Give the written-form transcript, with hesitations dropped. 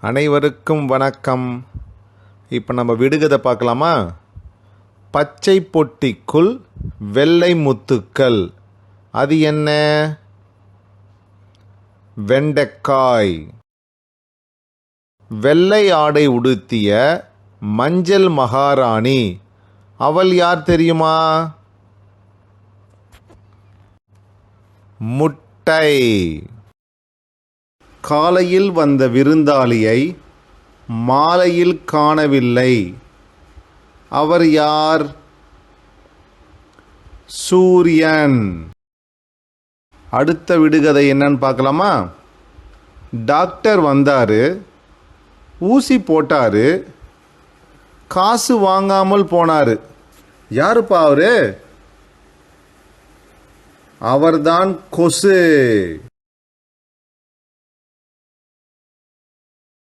அனைவருக்கும் வணக்கம். இப்போ நம்ம விடுகதை பார்க்கலாமா? பச்சை பொட்டிக்குள் வெள்ளை முத்துக்கள், அது என்ன? வெண்டைக்காய். வெள்ளை ஆடை உடுத்திய மஞ்சள் மகாராணி, அவள் யார் தெரியுமா? முட்டை. காலையில் வந்த விருந்தாளியை மாலையில் காணவில்லை, அவர் யார்? சூரியன். அடுத்த விடுகதை என்னன்னு பார்க்கலாமா? டாக்டர் வந்தாரு, ஊசி போட்டாரு, காசு வாங்காமல் போனாரு. யாருப்பா அவரு? அவர்தான் கொசு.